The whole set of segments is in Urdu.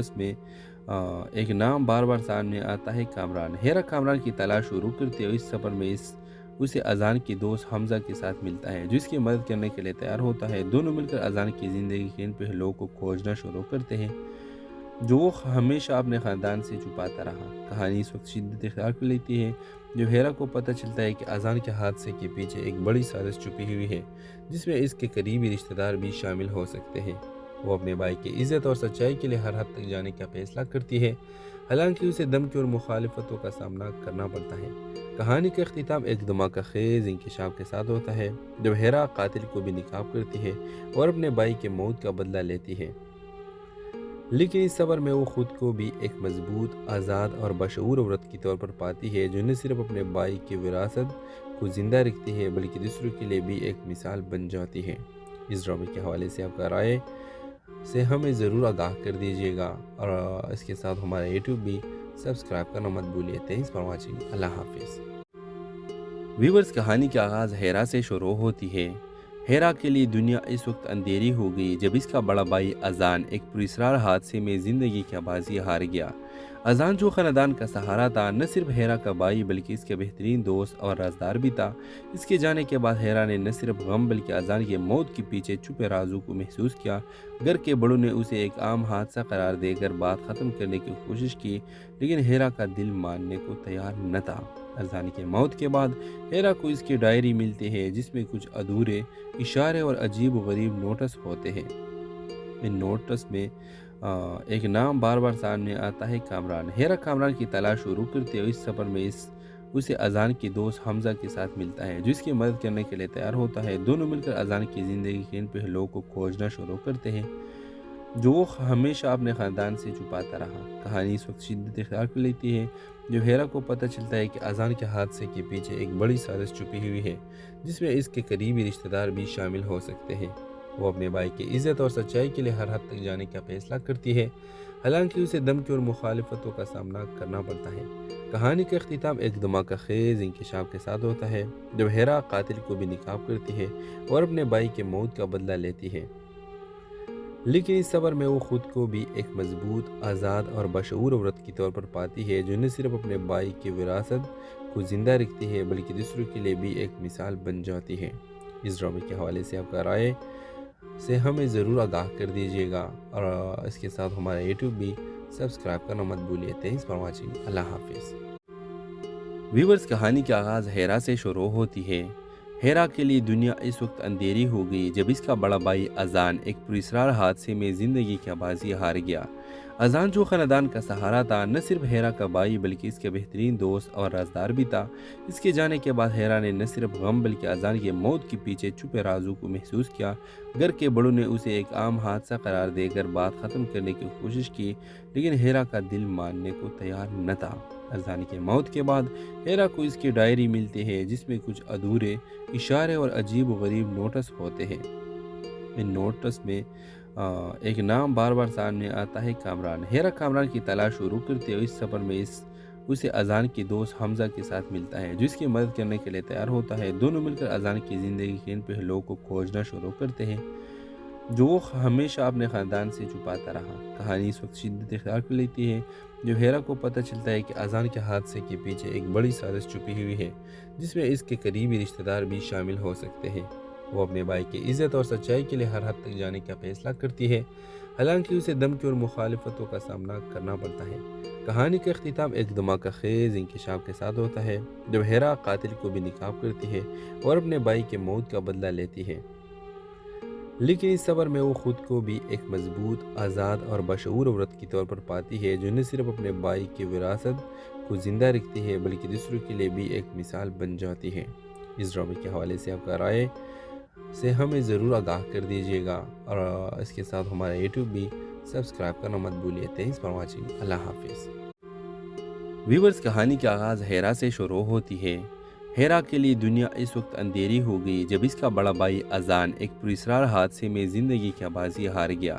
اس میں ایک نام بار بار سامنے آتا ہے، کامران۔ ہیرا کامران کی تلاش شروع کرتے ہوئے اس سفر میں اسے اذان کی دوست حمزہ کے ساتھ ملتا ہے، جو اس کی مدد کرنے کے لیے تیار ہوتا ہے۔ دونوں مل کر اذان کی زندگی کے ان پہلوؤں کو کھوجنا شروع کرتے ہیں جو وہ ہمیشہ اپنے خاندان سے چھپاتا رہا۔ کہانی اس وقت شدت اختیار کر لیتی ہے جب ہیرا کو پتہ چلتا ہے کہ اذان کے حادثے کے پیچھے ایک بڑی سازش چھپی ہوئی ہے، جس میں اس کے قریبی رشتہ دار بھی شامل ہو سکتے ہیں۔ وہ اپنے بھائی کی عزت اور سچائی کے لیے ہر حد تک جانے کا فیصلہ کرتی ہے، حالانکہ اسے دھمکی اور مخالفتوں کا سامنا کرنا پڑتا ہے۔ کہانی کا اختتام ایک دھماکہ خیز انکشاف کے ساتھ ہوتا ہے، جب ہیرا قاتل کو بھی ناکام کرتی ہے اور اپنے بھائی کے موت کا بدلہ لیتی ہے۔ لیکن اس سفر میں وہ خود کو بھی ایک مضبوط، آزاد اور بشعور عورت کے طور پر پاتی ہے، جو نہ صرف اپنے بھائی کی وراثت کو زندہ رکھتی ہے بلکہ دوسروں کے لیے بھی ایک مثال بن جاتی ہے۔ اس ڈرامے کے حوالے سے آپ کا رائے سے ہمیں ضرور آگاہ کر دیجیے گا، اور اس کے ساتھ ہمارا یوٹیوب بھی سبسکرائب کرنا مت بھولیے۔ Thanks for watching. اللہ حافظ۔ ویورز، کہانی کا آغاز ہیرا سے شروع ہوتی ہے۔ ہیرا کے لیے دنیا اس وقت اندھیری ہو گئی جب اس کا بڑا بھائی اذان ایک پراسرار حادثے میں زندگی کی بازی ہار گیا۔ اذان، جو خاندان کا سہارا تھا، نہ صرف ہیرا کا بھائی بلکہ اس کے بہترین دوست اور رازدار بھی تھا۔ اس کے جانے کے بعد ہیرا نے نہ صرف غم بلکہ اذان کے موت کے پیچھے چھپے رازوں کو محسوس کیا۔ گھر کے بڑوں نے اسے ایک عام حادثہ قرار دے کر بات ختم کرنے کی کوشش کی، لیکن ہیرا کا دل ماننے کو تیار نہ تھا۔ اذان کی موت کے بعد ہیرا کو اس کی ڈائری ملتی ہے، جس میں کچھ ادھورے اشارے اور عجیب و غریب نوٹس ہوتے ہیں۔ ان نوٹس میں ایک نام بار بار سامنے آتا ہے، کامران۔ ہیرا کامران کی تلاش شروع کرتے ہوئے اس سفر میں اسے اذان کی دوست حمزہ کے ساتھ ملتا ہے، جو اس کی مدد کرنے کے لیے تیار ہوتا ہے۔ دونوں مل کر اذان کی زندگی کے ان پہلوؤں کو کھوجنا شروع کرتے ہیں جو وہ ہمیشہ اپنے خاندان سے چھپاتا رہا۔ کہانی اس وقت شدت اختیار کر لیتی ہے جب ہیرا کو پتہ چلتا ہے کہ اذان کے حادثے کے پیچھے ایک بڑی سازش چھپی ہوئی ہے، جس میں اس کے قریبی رشتہ دار بھی شامل ہو سکتے ہیں۔ وہ اپنے بھائی کی عزت اور سچائی کے لیے ہر حد تک جانے کا فیصلہ کرتی ہے، حالانکہ اسے دھمکی اور مخالفتوں کا سامنا کرنا پڑتا ہے۔ کہانی کا اختتام ایک دھماکہ خیز انکشاف کے ساتھ ہوتا ہے، جب ہیرا قاتل کو بھی ناکام کرتی ہے اور اپنے بھائی کے موت کا بدلہ لیتی ہے۔ لیکن اس سفر میں وہ خود کو بھی ایک مضبوط، آزاد اور بشعور عورت کے طور پر پاتی ہے، جو نہ صرف اپنے بھائی کی وراثت کو زندہ رکھتی ہے بلکہ دوسروں کے لیے بھی ایک مثال بن جاتی ہے۔ اس ڈرامے کے حوالے سے آپ کا رائے سے ہمیں ضرور آگاہ کر دیجیے گا، اور اس کے ساتھ ہمارا یوٹیوب بھی سبسکرائب کرنا مت بھولیے۔ Thanks for watching. اللہ حافظ۔ ویورز، کہانی کا آغاز ہیرا سے شروع ہوتی ہے۔ ہیرا کے لیے دنیا اس وقت اندھیری ہو گئی جب اس کا بڑا بھائی اذان ایک پراسرار حادثے میں زندگی کی بازی ہار گیا۔ اذان، جو خاندان کا سہارا تھا، نہ صرف ہیرا کا بھائی بلکہ اس کے بہترین دوست اور رازدار بھی تھا۔ اس کے جانے کے بعد ہیرا نے نہ صرف غم بلکہ اذان کے موت کے پیچھے چھپے رازوں کو محسوس کیا۔ گھر کے بڑوں نے اسے ایک عام حادثہ قرار دے کر بات ختم کرنے کی کوشش کی، لیکن ہیرا کا دل ماننے کو تیار نہ تھا۔ اذان کی موت کے بعد ہیرا کو اس کی ڈائری ملتی ہے، جس میں کچھ ادھورے اشارے اور عجیب و غریب نوٹس ہوتے ہیں۔ ان نوٹس میں ایک نام بار بار سامنے آتا ہے، کامران۔ ہیرا کامران کی تلاش شروع کرتے ہوئے اس سفر میں اسے اذان کی دوست حمزہ کے ساتھ ملتا ہے، جو اس کی مدد کرنے کے لیے تیار ہوتا ہے۔ دونوں مل کر اذان کی زندگی کے ان پہلوؤں کو کھوجنا شروع کرتے ہیں جو وہ ہمیشہ اپنے خاندان سے چھپاتا رہا۔ کہانی اس وقت شدت اختیار کر لیتی ہے جب ہیرا کو پتہ چلتا ہے کہ اذان کے حادثے کے پیچھے ایک بڑی سازش چھپی ہوئی ہے، جس میں اس کے قریبی رشتہ دار بھی شامل ہو سکتے ہیں۔ وہ اپنے بھائی کی عزت اور سچائی کے لیے ہر حد تک جانے کا فیصلہ کرتی ہے، حالانکہ اسے دھمکی اور مخالفتوں کا سامنا کرنا پڑتا ہے۔ کہانی کا اختتام ایک دھماکہ خیز انکشاف کے ساتھ ہوتا ہے، جب ہیرا قاتل کو بھی ناکام کرتی ہے اور اپنے بھائی کے موت کا بدلہ لیتی ہے۔ لیکن اس سفر میں وہ خود کو بھی ایک مضبوط، آزاد اور بشعور عورت کے طور پر پاتی ہے، جو نہ صرف اپنے بھائی کی وراثت کو زندہ رکھتی ہے بلکہ دوسروں کے لیے بھی ایک مثال بن جاتی ہے۔ اس ڈرامے کے حوالے سے آپ کا رائے سے ہمیں ضرور آگاہ کر دیجیے گا، اور اس کے ساتھ ہمارا یوٹیوب بھی سبسکرائب کرنا مت بھولیے۔ Thanks for watching. اللہ حافظ۔ ویورز، کہانی کا آغاز ہیرا سے شروع ہوتی ہے۔ ہیرا کے لیے دنیا اس وقت اندھیری ہو گئی جب اس کا بڑا بھائی اذان ایک پراسرار حادثے میں زندگی کی بازی ہار گیا۔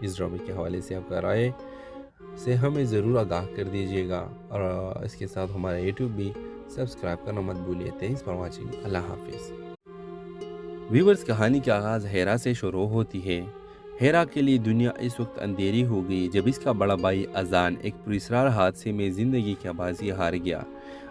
اس ڈرامے کے حوالے سے آپ کا رائے سے ہمیں ضرور آگاہ کر دیجیے گا، اور اس کے ساتھ ہمارا یوٹیوب بھی سبسکرائب کرنا مت بھولیے۔ Thanks for watching. اللہ حافظ۔ ویورز، کہانی کا آغاز ہیرا سے شروع ہوتی ہے۔ ہیرا کے لیے دنیا اس وقت اندھیری ہو گئی جب اس کا بڑا بھائی اذان ایک پراسرار حادثے میں زندگی کی بازی ہار گیا۔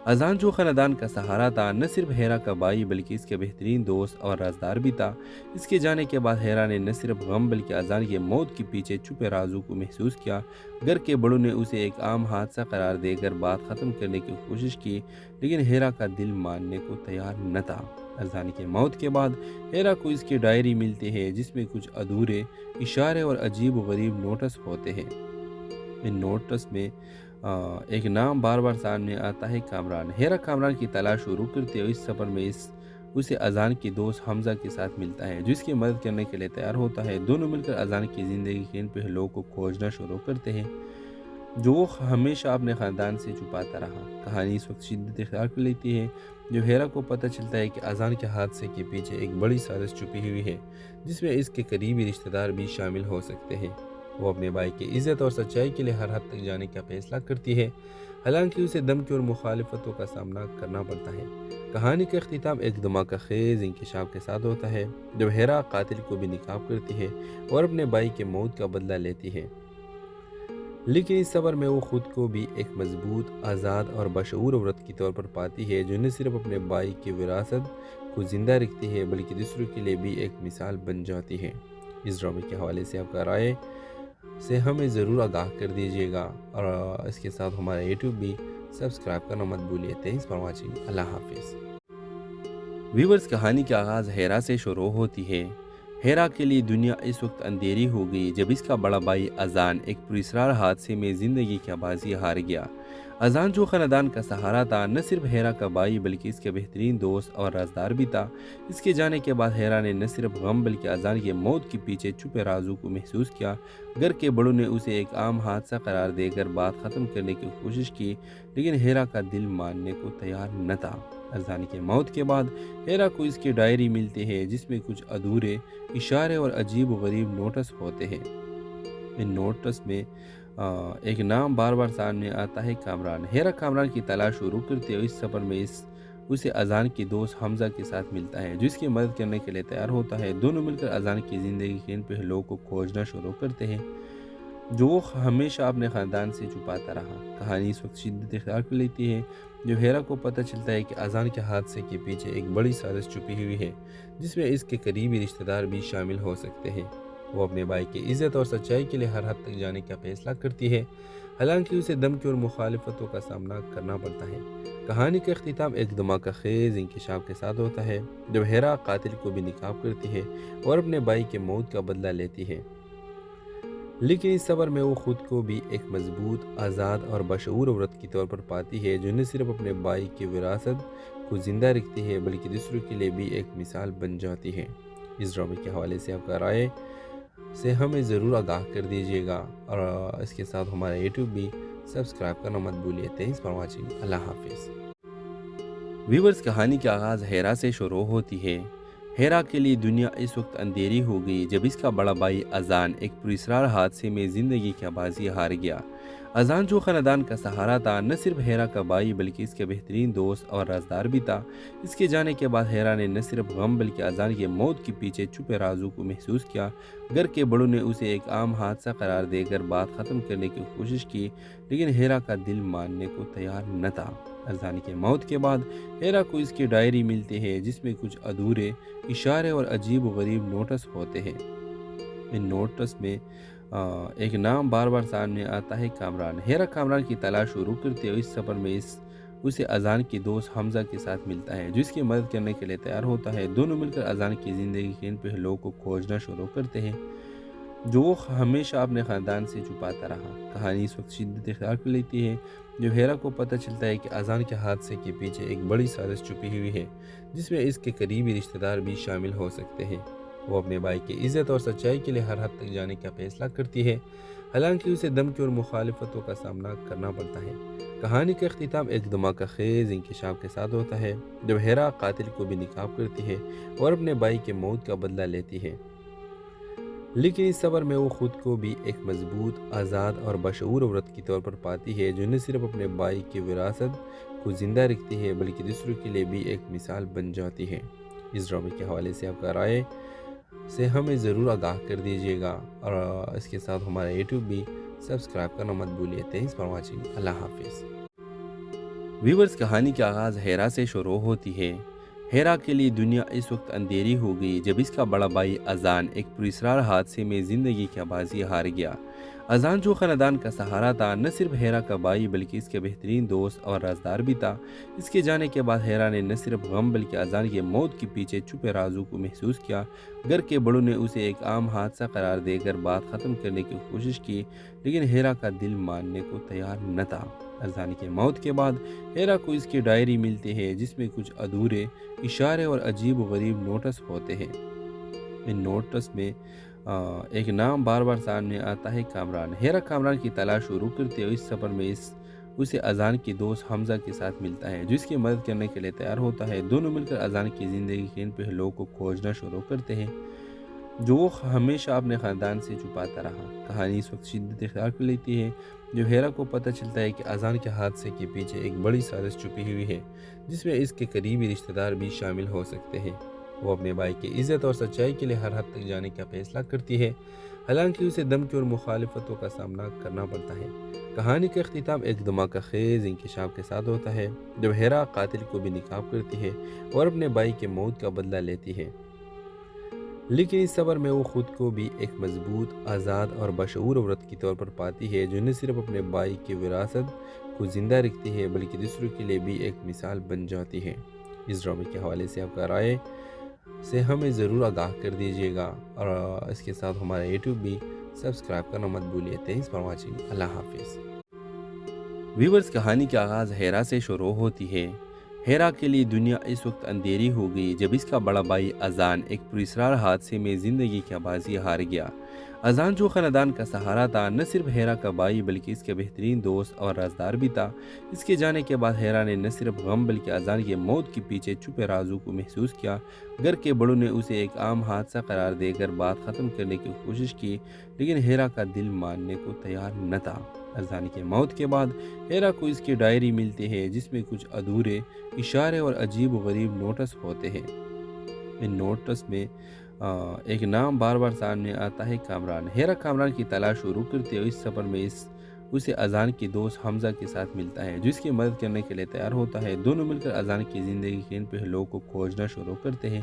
اذان، جو خاندان کا سہارا تھا، نہ صرف ہیرا کا بھائی بلکہ اس کے بہترین دوست اور رازدار بھی تھا۔ اس کے جانے کے بعد ہیرا نے نہ صرف غم بلکہ اذان کی موت کے پیچھے چھپے رازوں کو محسوس کیا۔ گھر کے بڑوں نے اسے ایک عام حادثہ قرار دے کر بات ختم کرنے کی کوشش کی، لیکن ہیرا کا دل ماننے کو تیار نہ تھا۔ اذان کی موت کے بعد ہیرا کو اس کی ڈائری ملتی ہے جس میں کچھ ادھورے اشارے اور عجیب و غریب نوٹس ہوتے ہیں۔ ان نوٹس میں ایک نام بار بار سامنے آتا ہے، کامران۔ ہیرا کامران کی تلاش شروع کرتے ہوئے اس سفر میں اسے اذان کے دوست حمزہ کے ساتھ ملتا ہے جو اس کی مدد کرنے کے لیے تیار ہوتا ہے۔ دونوں مل کر اذان کی زندگی کے ان پہلوؤں کو کھوجنا شروع کرتے ہیں جو وہ ہمیشہ اپنے خاندان سے چھپاتا رہا۔ کہانی اس وقت شدت اختیار کر لیتی ہے جو ہیرا کو پتہ چلتا ہے کہ اذان کے حادثے کے پیچھے ایک بڑی سازش چھپی ہوئی ہے جس میں اس کے قریبی رشتہ دار بھی شامل ہو سکتے ہیں۔ وہ اپنے بھائی کی عزت اور سچائی کے لیے ہر حد تک جانے کا فیصلہ کرتی ہے، حالانکہ اسے دھمکی اور مخالفتوں کا سامنا کرنا پڑتا ہے۔ کہانی کا اختتام ایک دھماکہ خیز انکشاف کے ساتھ ہوتا ہے جب ہیرا قاتل کو بھی ناکام کرتی ہے اور اپنے بھائی کے موت کا بدلہ لیتی ہے، لیکن اس سفر میں وہ خود کو بھی ایک مضبوط، آزاد اور بشعور عورت کے طور پر پاتی ہے جو نہ صرف اپنے بھائی کی وراثت کو زندہ رکھتی ہے بلکہ دوسروں کے لیے بھی ایک مثال بن جاتی ہے۔ اس ڈرامے کے حوالے سے آپ کا رائے سے ہمیں ضرور آگاہ کر دیجیے گا، اور اس کے ساتھ ہمارا یوٹیوب بھی سبسکرائب کرنا مت بھولیے۔ Thanks for watching. اللہ حافظ۔ ویورز، کہانی کا آغاز ہیرا سے شروع ہوتی ہے۔ ہیرا کے لیے دنیا اس وقت اندھیری ہو گئی جب اس کا بڑا بھائی اذان ایک پراسرار حادثے میں زندگی کی بازی ہار گیا۔ اذان، جو خاندان کا سہارا تھا، نہ صرف ہیرا کا بھائی بلکہ اس کے بہترین دوست اور رازدار بھی تھا۔ اس کے جانے کے بعد ہیرا نے نہ صرف غم بلکہ اذان کی موت کے پیچھے چھپے رازوں کو محسوس کیا۔ گھر کے بڑوں نے اسے ایک عام حادثہ قرار دے کر بات ختم کرنے کی کوشش کی، لیکن ہیرا کا دل ماننے کو تیار نہ تھا۔ اذان کی موت کے بعد ہیرا کو اس کی ڈائری ملتی ہے جس میں کچھ ادھورے اشارے اور عجیب و غریب نوٹس ہوتے ہیں۔ ان نوٹس میں ایک نام بار بار سامنے آتا ہے، کامران۔ ہیرا کامران کی تلاش شروع کرتے ہوئے اس سفر میں اسے اذان کے دوست حمزہ کے ساتھ ملتا ہے جو اس کی مدد کرنے کے لیے تیار ہوتا ہے۔ دونوں مل کر اذان کی زندگی کے ان پہلوؤں کو کھوجنا شروع کرتے ہیں جو وہ ہمیشہ اپنے خاندان سے چھپاتا رہا۔ کہانی اس وقت شدت اختیار کر لیتی ہے جو ہیرا کو پتہ چلتا ہے کہ اذان کے حادثے کے پیچھے ایک بڑی سازش چھپی ہوئی ہے جس میں اس کے قریبی رشتہ دار بھی شامل ہو سکتے ہیں۔ وہ اپنے بھائی کی عزت اور سچائی کے لیے ہر حد تک جانے کا فیصلہ کرتی ہے، حالانکہ اسے دھمکی اور مخالفتوں کا سامنا کرنا پڑتا ہے۔ کہانی کا اختتام ایک دھماکہ خیز انکشاف کے ساتھ ہوتا ہے جب ہیرا قاتل کو بھی ناکام کرتی ہے اور اپنے بھائی کے موت کا بدلہ لیتی ہے، لیکن اس سفر میں وہ خود کو بھی ایک مضبوط، آزاد اور بشعور عورت کے طور پر پاتی ہے جو نہ صرف اپنے بھائی کی وراثت کو زندہ رکھتی ہے بلکہ دوسروں کے لیے بھی ایک مثال بن جاتی ہے۔ اس ڈرامے کے حوالے سے آپ کا رائے سے ہمیں ضرور آگاہ کر دیجیے گا، اور اس کے ساتھ ہمارا یوٹیوب بھی سبسکرائب کرنا مت بھولیے۔ Thanks for watching. اللہ حافظ۔ ویورز، کہانی کا آغاز ہیرا سے شروع ہوتی ہے۔ ہیرا کے لیے دنیا اس وقت اندھیری ہو گئی جب اس کا بڑا بھائی اذان ایک پراسرار حادثے میں زندگی کی بازی ہار گیا۔ اذان، جو خاندان کا سہارا تھا، نہ صرف ہیرا کا بھائی بلکہ اس کے بہترین دوست اور رازدار بھی تھا۔ اس کے جانے کے بعد ہیرا نے نہ صرف غم بلکہ اذان کی موت کے پیچھے چھپے رازوں کو محسوس کیا۔ گھر کے بڑوں نے اسے ایک عام حادثہ قرار دے کر بات ختم کرنے کی کوشش کی، لیکن ہیرا کا دل ماننے کو تیار نہ تھا۔ اذان کی موت کے بعد ہیرا کو اس کی ڈائری ملتی ہے جس میں کچھ ادھورے اشارے اور عجیب و غریب نوٹس ہوتے ہیں۔ ان نوٹس میں ایک نام بار بار سامنے آتا ہے، کامران۔ ہیرا کامران کی تلاش شروع کرتے ہوئے اس سفر میں اسے اذان کے دوست حمزہ کے ساتھ ملتا ہے جو اس کی مدد کرنے کے لیے تیار ہوتا ہے۔ دونوں مل کر اذان کی زندگی کے ان پہلوؤں کو کھوجنا شروع کرتے ہیں جو وہ ہمیشہ اپنے خاندان سے چھپاتا رہا۔ کہانی اس وقت شدت اختیار کر لیتی ہے جو ہیرا کو پتہ چلتا ہے کہ اذان کے حادثے کے پیچھے ایک بڑی سازش چھپی ہوئی ہے جس میں اس کے قریبی رشتہ دار بھی شامل ہو سکتے ہیں۔ وہ اپنے بھائی کی عزت اور سچائی کے لیے ہر حد تک جانے کا فیصلہ کرتی ہے، حالانکہ اسے دھمکی اور مخالفتوں کا سامنا کرنا پڑتا ہے۔ کہانی کا اختتام ایک دھماکہ خیز انکشاف کے ساتھ ہوتا ہے جب ہیرا قاتل کو بھی ناکام کرتی ہے اور اپنے بھائی کے موت کا بدلہ لیتی ہے، لیکن اس صبر میں وہ خود کو بھی ایک مضبوط، آزاد اور بشعور عورت کے طور پر پاتی ہے، جو نہ صرف اپنے بائی کی وراثت کو زندہ رکھتی ہے بلکہ دوسروں کے لیے بھی ایک مثال بن جاتی ہے۔ اس ڈرامے کے حوالے سے آپ کا رائے سے ہمیں ضرور آگاہ کر دیجیے گا، اور اس کے ساتھ ہمارا یوٹیوب بھی سبسکرائب کرنا مت بھولیے۔ Thanks for watching. اللہ حافظ۔ ویورز، کہانی کا آغاز ہیرا سے شروع ہوتی ہے۔ ہیرا کے لیے دنیا اس وقت اندھیری ہو گئی جب اس کا بڑا بھائی اذان ایک پراسرار حادثے میں زندگی کی بازی ہار گیا۔ اذان، جو خاندان کا سہارا تھا، نہ صرف ہیرا کا بھائی بلکہ اس کے بہترین دوست اور رازدار بھی تھا۔ اس کے جانے کے بعد ہیرا نے نہ صرف غم بلکہ اذان کی موت کے پیچھے چھپے رازوں کو محسوس کیا۔ گھر کے بڑوں نے اسے ایک عام حادثہ قرار دے کر بات ختم کرنے کی کوشش کی، لیکن ہیرا کا دل ماننے کو تیار نہ تھا۔ اذان کی موت کے بعد ہیرا کو اس کی ڈائری ملتی ہے، جس میں کچھ ادھورے اشارے اور عجیب و غریب نوٹس ہوتے ہیں۔ ان نوٹس میں ایک نام بار بار سامنے آتا ہے، کامران۔ ہیرا کامران کی تلاش شروع کرتے ہوئے اس سفر میں اسے اذان کی دوست حمزہ کے ساتھ ملتا ہے، جو اس کی مدد کرنے کے لیے تیار ہوتا ہے۔ دونوں مل کر اذان کی زندگی کے ان پہلوؤں کو کھوجنا شروع کرتے ہیں جو وہ ہمیشہ اپنے خاندان سے چھپاتا رہا۔ کہانی اس وقت شدت اختیار کر لیتی ہے جب ہیرا کو پتہ چلتا ہے کہ اذان کے حادثے کے پیچھے ایک بڑی سازش چھپی ہوئی ہے، جس میں اس کے قریبی رشتہ دار بھی شامل ہو سکتے ہیں۔ وہ اپنے بھائی کی عزت اور سچائی کے لیے ہر حد تک جانے کا فیصلہ کرتی ہے، حالانکہ اسے دھمکی اور مخالفتوں کا سامنا کرنا پڑتا ہے۔ کہانی کا اختتام ایک دھماکہ خیز انکشاف کے ساتھ ہوتا ہے، جب ہیرا قاتل کو بھی ناکام کرتی ہے اور اپنے بھائی کی موت کا بدلہ لیتی ہے۔ لیکن اس صبر میں وہ خود کو بھی ایک مضبوط، آزاد اور بشعور عورت کے طور پر پاتی ہے، جو نہ صرف اپنے بھائی کی وراثت کو زندہ رکھتی ہے بلکہ دوسروں کے لیے بھی ایک مثال بن جاتی ہے۔ اس ڈرامے کے حوالے سے آپ کا رائے سے ہمیں ضرور آگاہ کر دیجیے گا، اور اس کے ساتھ ہمارا یوٹیوب بھی سبسکرائب کرنا مت بھولیے۔ Thanks for watching. اللہ حافظ۔ ویورز، کہانی کا آغاز ہیرا سے شروع ہوتی ہے۔ ہیرا کے لیے دنیا اس وقت اندھیری ہو گئی جب اس کا بڑا بھائی اذان ایک پراسرار حادثے میں زندگی کی بازی ہار گیا۔ اذان، جو خاندان کا سہارا تھا، نہ صرف ہیرا کا بھائی بلکہ اس کے بہترین دوست اور رازدار بھی تھا۔ اس کے جانے کے بعد ہیرا نے نہ صرف غم بلکہ اذان کی موت کے پیچھے چھپے رازوں کو محسوس کیا۔ گھر کے بڑوں نے اسے ایک عام حادثہ قرار دے کر بات ختم کرنے کی کوشش کی، لیکن ہیرا کا دل ماننے کو تیار نہ تھا۔ اذان کی موت کے بعد ہیرا کو اس کی ڈائری ملتی ہے، جس میں کچھ ادھورے اشارے اور عجیب و غریب نوٹس ہوتے ہیں۔ ان نوٹس میں ایک نام بار بار سامنے آتا ہے، کامران۔ ہیرا کامران کی تلاش شروع کرتے ہوئے اس سفر میں اسے اذان کی دوست حمزہ کے ساتھ ملتا ہے، جو اس کی مدد کرنے کے لیے تیار ہوتا ہے۔ دونوں مل کر اذان کی زندگی کے ان پہلوؤں کو کھوجنا شروع کرتے ہیں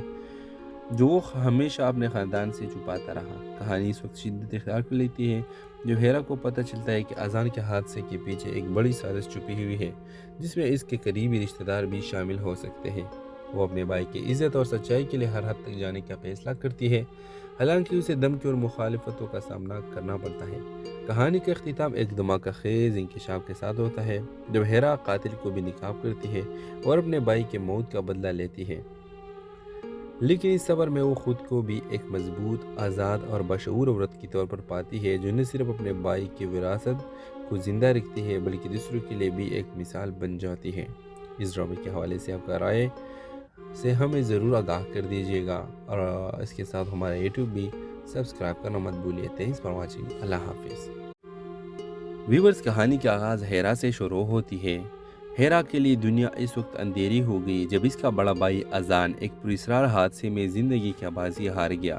جو وہ ہمیشہ اپنے خاندان سے چھپاتا رہا۔ کہانی اس وقت شدت اختیار کر لیتی ہے جب ہیرا کو پتہ چلتا ہے کہ اذان کے حادثے کے پیچھے ایک بڑی سازش چھپی ہوئی ہے، جس میں اس کے قریبی رشتہ دار بھی شامل ہو سکتے ہیں۔ وہ اپنے بھائی کی عزت اور سچائی کے لیے ہر حد تک جانے کا فیصلہ کرتی ہے، حالانکہ اسے دھمکی اور مخالفتوں کا سامنا کرنا پڑتا ہے۔ کہانی کا اختتام ایک دھماکہ خیز انکشاف کے ساتھ ہوتا ہے، جب ہیرا قاتل کو بھی ناکام کرتی ہے اور اپنے بھائی کی موت کا بدلہ لیتی ہے۔ لیکن اس صبر میں وہ خود کو بھی ایک مضبوط، آزاد اور بشعور عورت کے طور پر پاتی ہے، جو نہ صرف اپنے بھائی کی وراثت کو زندہ رکھتی ہے بلکہ دوسروں کے لیے بھی ایک مثال بن جاتی ہے۔ اس ڈرامے کے حوالے سے آپ کا رائے سے ہمیں ضرور آگاہ کر دیجیے گا، اور اس کے ساتھ ہمارا یوٹیوب بھی سبسکرائب کرنا مت بھولیے۔ Thanks for watching. اللہ حافظ۔ ویورز، کہانی کا آغاز ہیرا سے شروع ہوتی ہے۔ ہیرا کے لیے دنیا اس وقت اندھیری ہو گئی جب اس کا بڑا بھائی اذان ایک پراسرار حادثے میں زندگی کی بازی ہار گیا۔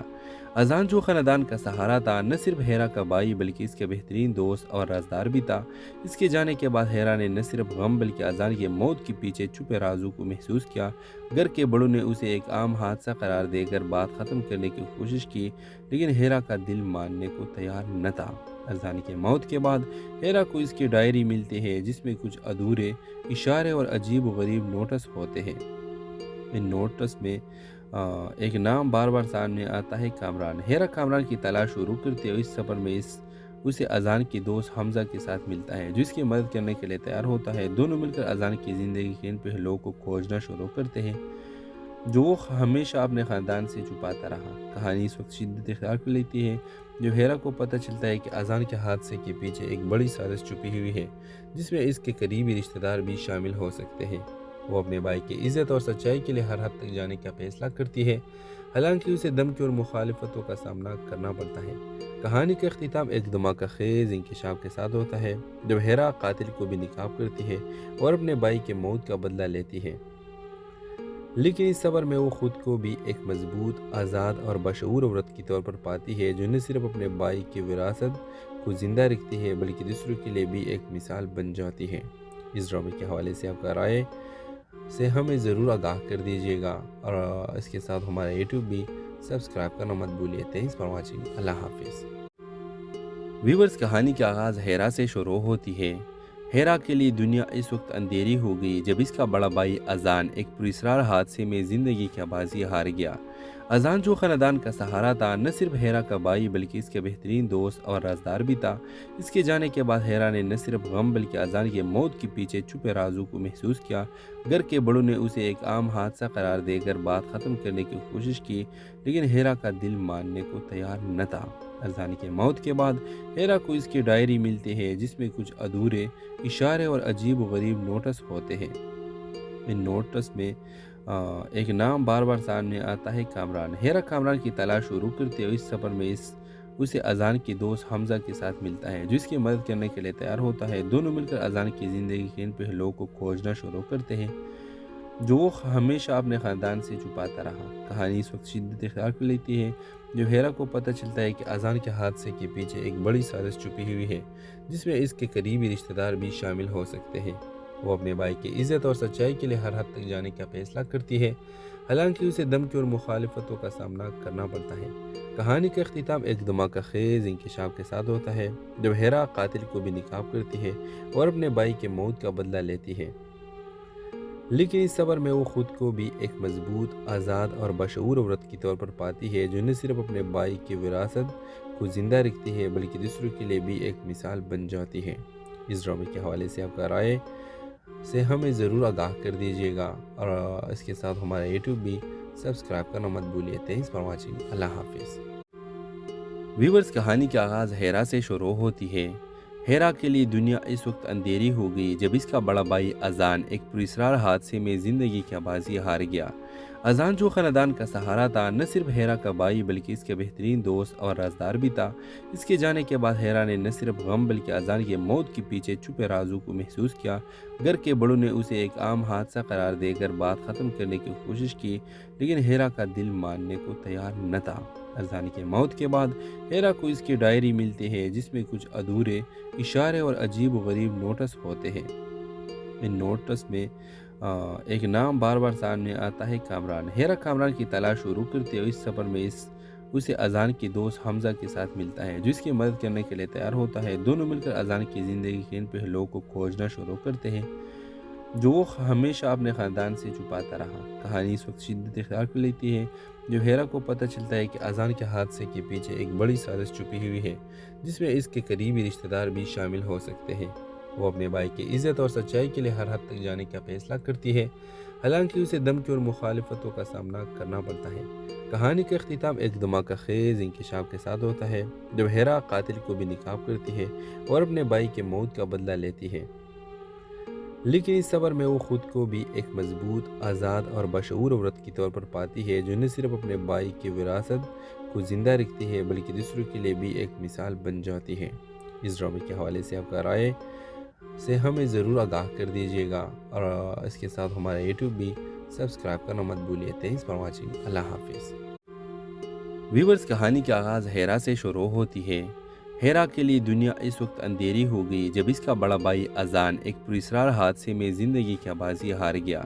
اذان، جو خاندان کا سہارا تھا، نہ صرف ہیرا کا بھائی بلکہ اس کے بہترین دوست اور رازدار بھی تھا۔ اس کے جانے کے بعد ہیرا نے نہ صرف غم بلکہ اذان کی موت کے پیچھے چھپے رازوں کو محسوس کیا۔ گھر کے بڑوں نے اسے ایک عام حادثہ قرار دے کر بات ختم کرنے کی کوشش کی، لیکن ہیرا کا دل ماننے کو تیار نہ تھا۔ اذان کی موت کے بعد ہیرا کو اس کی ڈائری ملتی ہے، جس میں کچھ ادھورے اشارے اور عجیب و غریب نوٹس ہوتے ہیں۔ ان نوٹس میں ایک نام بار بار سامنے آتا ہے، کامران۔ ہیرا کامران کی تلاش شروع کرتے ہوئے اس سفر میں اسے اذان کی دوست حمزہ کے ساتھ ملتا ہے، جو اس کی مدد کرنے کے لیے تیار ہوتا ہے۔ دونوں مل کر اذان کی زندگی کے ان پہلوؤں کو کھوجنا شروع کرتے ہیں جو وہ ہمیشہ اپنے خاندان سے چھپاتا رہا۔ کہانی اس وقت شدت اختیار کر لیتی ہے جب ہیرا کو پتہ چلتا ہے کہ اذان کے حادثے کے پیچھے ایک بڑی سازش چھپی ہوئی ہے، جس میں اس کے قریبی رشتہ دار بھی شامل ہو سکتے ہیں۔ وہ اپنے بھائی کی عزت اور سچائی کے لیے ہر حد تک جانے کا فیصلہ کرتی ہے، حالانکہ اسے دھمکی اور مخالفتوں کا سامنا کرنا پڑتا ہے۔ کہانی کا اختتام ایک دھماکہ خیز انکشاف کے ساتھ ہوتا ہے، جب ہیرا قاتل کو بھی ناکام کرتی ہے اور اپنے بھائی کے موت کا بدلہ لیتی ہے، لیکن اس سفر میں وہ خود کو بھی ایک مضبوط، آزاد اور بشعور عورت کے طور پر پاتی ہے، جو نہ صرف اپنے بھائی کی وراثت کو زندہ رکھتی ہے بلکہ دوسروں کے لیے بھی ایک مثال بن جاتی ہے۔ اس ڈرامے کے حوالے سے آپ کا رائے سے ہمیں ضرور آگاہ کر دیجیے گا، اور اس کے ساتھ ہمارا یوٹیوب بھی سبسکرائب کرنا مت بھولیے۔ Thanks for watching. اللہ حافظ۔ ویورز، کہانی کا آغاز ہیرا سے شروع ہوتی ہے۔ ہیرا کے لیے دنیا اس وقت اندھیری ہو گئی جب اس کا بڑا بھائی اذان ایک پراسرار حادثے میں زندگی کی بازی ہار گیا۔ اذان، جو خاندان کا سہارا تھا، نہ صرف ہیرا کا بھائی بلکہ اس کے بہترین دوست اور رازدار بھی تھا۔ اس کے جانے کے بعد ہیرا نے نہ صرف غم بلکہ اذان کی موت کے پیچھے چھپے رازوں کو محسوس کیا۔ گھر کے بڑوں نے اسے ایک عام حادثہ قرار دے کر بات ختم کرنے کی کوشش کی، لیکن ہیرا کا دل ماننے کو تیار نہ تھا۔ اذان کی موت کے بعد ہیرا کو اس کی ڈائری ملتی ہے، جس میں کچھ ادھورے اشارے اور عجیب و غریب نوٹس ہوتے ہیں۔ ان نوٹس میں ایک نام بار بار سامنے آتا ہے، کامران۔ ہیرا کامران کی تلاش شروع کرتے ہوئے اس سفر میں اسے اذان کی دوست حمزہ کے ساتھ ملتا ہے، جو اس کی مدد کرنے کے لیے تیار ہوتا ہے۔ دونوں مل کر اذان کی زندگی کے ان پہلوؤں کو کھوجنا شروع کرتے ہیں جو وہ ہمیشہ اپنے خاندان سے چھپاتا رہا۔ کہانی اس وقت شدت اختیار کر لیتی ہے جب ہیرا کو پتہ چلتا ہے کہ اذان کے حادثے کے پیچھے ایک بڑی سازش چھپی ہوئی ہے، جس میں اس کے قریبی رشتہ دار بھی شامل ہو سکتے ہیں۔ وہ اپنے بھائی کی عزت اور سچائی کے لیے ہر حد تک جانے کا فیصلہ کرتی ہے، حالانکہ اسے دھمکی اور مخالفتوں کا سامنا کرنا پڑتا ہے۔ کہانی کا اختتام ایک دھماکہ خیز انکشاف کے ساتھ ہوتا ہے، جب ہیرا قاتل کو بھی ناکام کرتی ہے اور اپنے بھائی کے موت کا بدلہ لیتی ہے، لیکن اس سفر میں وہ خود کو بھی ایک مضبوط، آزاد اور بشعور عورت کے طور پر پاتی ہے، جو نہ صرف اپنے بھائی کی وراثت کو زندہ رکھتی ہے بلکہ دوسروں کے لیے بھی ایک مثال بن جاتی ہے۔ اس ڈرامے کے حوالے سے آپ کا رائے سے ہمیں ضرور آگاہ کر دیجیے گا، اور اس کے ساتھ ہمارا یوٹیوب بھی سبسکرائب کرنا مت بھولیے۔ Thanks for watching. اللہ حافظ۔ ویورز، کہانی کا آغاز ہیرا سے شروع ہوتی ہے۔ ہیرا کے لیے دنیا اس وقت اندھیری ہو گئی جب اس کا بڑا بھائی اذان ایک پراسرار حادثے میں زندگی کی بازی ہار گیا۔ اذان، جو خاندان کا سہارا تھا، نہ صرف ہیرا کا بھائی بلکہ اس کے بہترین دوست اور رازدار بھی تھا۔ اس کے جانے کے بعد ہیرا نے نہ صرف غم بلکہ اذان کی موت کے پیچھے چھپے رازوں کو محسوس کیا۔ گھر کے بڑوں نے اسے ایک عام حادثہ قرار دے کر بات ختم کرنے کی کوشش کی، لیکن ہیرا کا دل ماننے کو تیار نہ تھا۔ اذان کی موت کے بعد ہیرا کو اس کی ڈائری ملتی ہے، جس میں کچھ ادھورے اشارے اور عجیب و غریب نوٹس ہوتے ہیں۔ ان نوٹس میں ایک نام بار بار سامنے آتا ہے، کامران۔ ہیرا کامران کی تلاش شروع کرتے ہوئے اس سفر میں اسے اذان کی دوست حمزہ کے ساتھ ملتا ہے، جو اس کی مدد کرنے کے لیے تیار ہوتا ہے۔ دونوں مل کر اذان کی زندگی کے ان پہلوؤں کو کھوجنا شروع کرتے ہیں جو وہ ہمیشہ اپنے خاندان سے چھپاتا رہا۔ کہانی اس وقت شدت اختیار کر لیتی ہے جب ہیرا کو پتہ چلتا ہے کہ اذان کے حادثے کے پیچھے ایک بڑی سازش چھپی ہوئی ہے، جس میں اس کے قریبی رشتہ دار بھی شامل ہو سکتے ہیں۔ وہ اپنے بھائی کی عزت اور سچائی کے لیے ہر حد تک جانے کا فیصلہ کرتی ہے، حالانکہ اسے دھمکی اور مخالفتوں کا سامنا کرنا پڑتا ہے۔ کہانی کا اختتام ایک دھماکہ خیز انکشاف کے ساتھ ہوتا ہے، جب ہیرا قاتل کو بھی ناکام کرتی ہے اور اپنے بھائی کے موت کا بدلہ لیتی ہے، لیکن اس سفر میں وہ خود کو بھی ایک مضبوط، آزاد اور بشعور عورت کے طور پر پاتی ہے، جو نہ صرف اپنے بھائی کی وراثت کو زندہ رکھتی ہے بلکہ دوسروں کے لیے بھی ایک مثال بن جاتی ہے۔ اس ڈرامے کے حوالے سے آپ کا رائے سے ہمیں ضرور آگاہ کر دیجیے گا، اور اس کے ساتھ ہمارا یوٹیوب بھی سبسکرائب کرنا مت بھولیے۔ Thanks for watching. اللہ حافظ۔ ویورز، کہانی کا آغاز ہیرا سے شروع ہوتی ہے۔ ہیرا کے لیے دنیا اس وقت اندھیری ہو گئی جب اس کا بڑا بھائی اذان ایک پراسرار حادثے میں زندگی کی بازی ہار گیا۔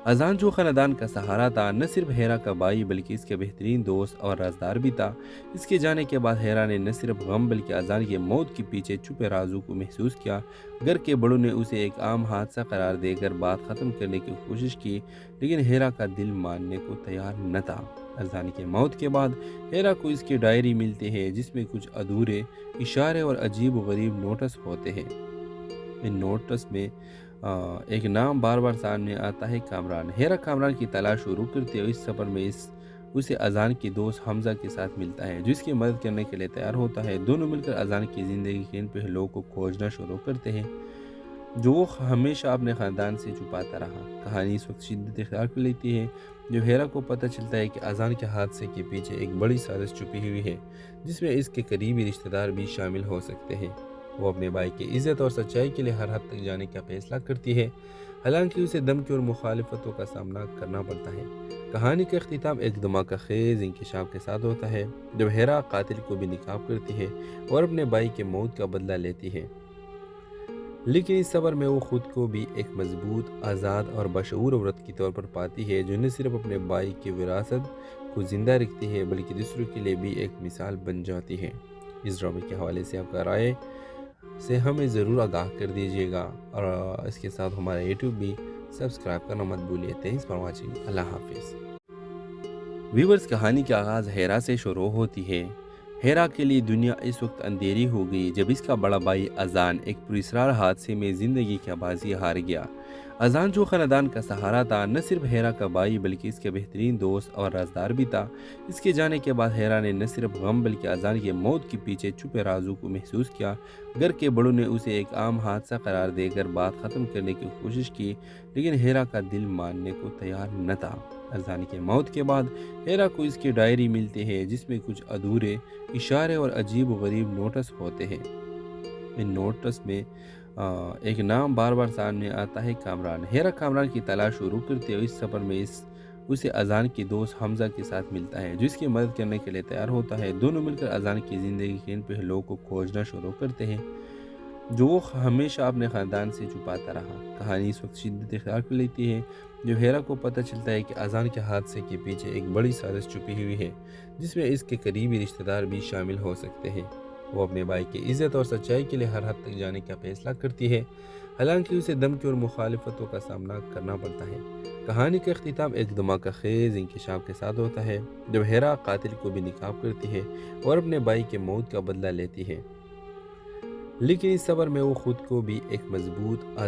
اذان، جو خاندان کا سہارا تھا، نہ صرف ہیرا کا بھائی بلکہ اس کے بہترین دوست اور رازدار بھی تھا۔ اس کے جانے کے بعد ہیرا نے نہ صرف غم بلکہ اذان کی موت کے پیچھے چھپے رازوں کو محسوس کیا۔ گھر کے بڑوں نے اسے ایک عام حادثہ قرار دے کر بات ختم کرنے کی کوشش کی، لیکن ہیرا کا دل ماننے کو تیار نہ تھا۔ اذان کی موت کے بعد ہیرا کو اس کی ڈائری ملتی ہے، جس میں کچھ ادھورے اشارے اور عجیب و غریب نوٹس ہوتے ہیں۔ ان نوٹس میں ایک نام بار بار سامنے آتا ہے، کامران۔ ہیرا کامران کی تلاش شروع کرتے ہوئے اس سفر میں اسے اذان کی دوست حمزہ کے ساتھ ملتا ہے، جو اس کی مدد کرنے کے لیے تیار ہوتا ہے۔ دونوں مل کر اذان کی زندگی کے ان پہلوؤں کو کھوجنا شروع کرتے ہیں جو وہ ہمیشہ اپنے خاندان سے چھپاتا رہا۔ کہانی اس وقت شدت اختیار کر لیتی ہے جب ہیرا کو پتہ چلتا ہے کہ اذان کے حادثے کے پیچھے ایک بڑی سازش چھپی ہوئی ہے، جس میں اس کے قریبی رشتہ دار بھی شامل ہو سکتے ہیں۔ وہ اپنے بھائی کی عزت اور سچائی کے لیے ہر حد تک جانے کا فیصلہ کرتی ہے، حالانکہ اسے دھمکی اور مخالفتوں کا سامنا کرنا پڑتا ہے۔ کہانی کا اختتام ایک دھماکہ خیز انکشاف کے ساتھ ہوتا ہے، جب ہیرا قاتل کو بھی ناکام کرتی ہے اور اپنے بھائی کے موت کا بدلہ لیتی ہے۔ لیکن اس سفر میں وہ خود کو بھی ایک مضبوط، آزاد اور بشعور عورت کے طور پر پاتی ہے، جو نہ صرف اپنے بھائی کی وراثت کو زندہ رکھتی ہے بلکہ دوسروں کے لیے بھی ایک مثال بن جاتی ہے۔ اس ڈرامے کے حوالے سے آپ کا رائے سے ہمیں ضرور آگاہ کر دیجیے گا، اور اس کے ساتھ ہمارا یوٹیوب بھی سبسکرائب کرنا مت بھولیے۔ Thanks for watching. اللہ حافظ۔ ویورز، کہانی کا آغاز ہیرا سے شروع ہوتی ہے۔ ہیرا کے لیے دنیا اس وقت اندھیری ہو گئی جب اس کا بڑا بھائی اذان ایک پراسرار حادثے میں زندگی کی بازی ہار گیا۔ اذان، جو خاندان کا سہارا تھا، نہ صرف ہیرا کا بھائی بلکہ اس کے بہترین دوست اور رازدار بھی تھا۔ اس کے جانے کے بعد ہیرا نے نہ صرف غم بلکہ اذان کی موت کے پیچھے چھپے رازوں کو محسوس کیا۔ گھر کے بڑوں نے اسے ایک عام حادثہ قرار دے کر بات ختم کرنے کی کوشش کی، لیکن ہیرا کا دل ماننے کو تیار نہ تھا۔ اذان کی موت کے بعد ہیرا کو اس کی ڈائری ملتی ہے، جس میں کچھ ادھورے اشارے اور عجیب و غریب نوٹس ہوتے ہیں۔ ان نوٹس میں ایک نام بار بار سامنے آتا ہے، کامران۔ ہیرا کامران کی تلاش شروع کرتے ہیں، اس سفر میں اسے اذان کے دوست حمزہ کے ساتھ ملتا ہے، جو اس کی مدد کرنے کے لیے تیار ہوتا ہے۔ دونوں مل کر اذان کی زندگی کے ان پہلوؤں کو کھوجنا شروع کرتے ہیں جو وہ ہمیشہ اپنے خاندان سے چھپاتا رہا۔ کہانی اس وقت شدت اختیار کر لیتی ہے جب ہیرا کو پتہ چلتا ہے کہ اذان کے حادثے کے پیچھے ایک بڑی سازش چھپی ہوئی ہے، جس میں اس کے قریبی رشتہ دار بھی شامل ہو سکتے ہیں۔ وہ اپنے بھائی کی عزت اور سچائی کے لیے ہر حد تک جانے کا فیصلہ کرتی ہے، حالانکہ اسے دھمکی اور مخالفتوں کا سامنا کرنا پڑتا ہے۔ کہانی کا اختتام ایک دھماکہ خیز انکشاف کے ساتھ ہوتا ہے، جب ہیرا قاتل کو بھی ناکام کرتی ہے اور اپنے بھائی کے موت کا بدلہ لیتی ہے۔ لیکن اس سفر میں وہ خود کو بھی ایک مضبوط،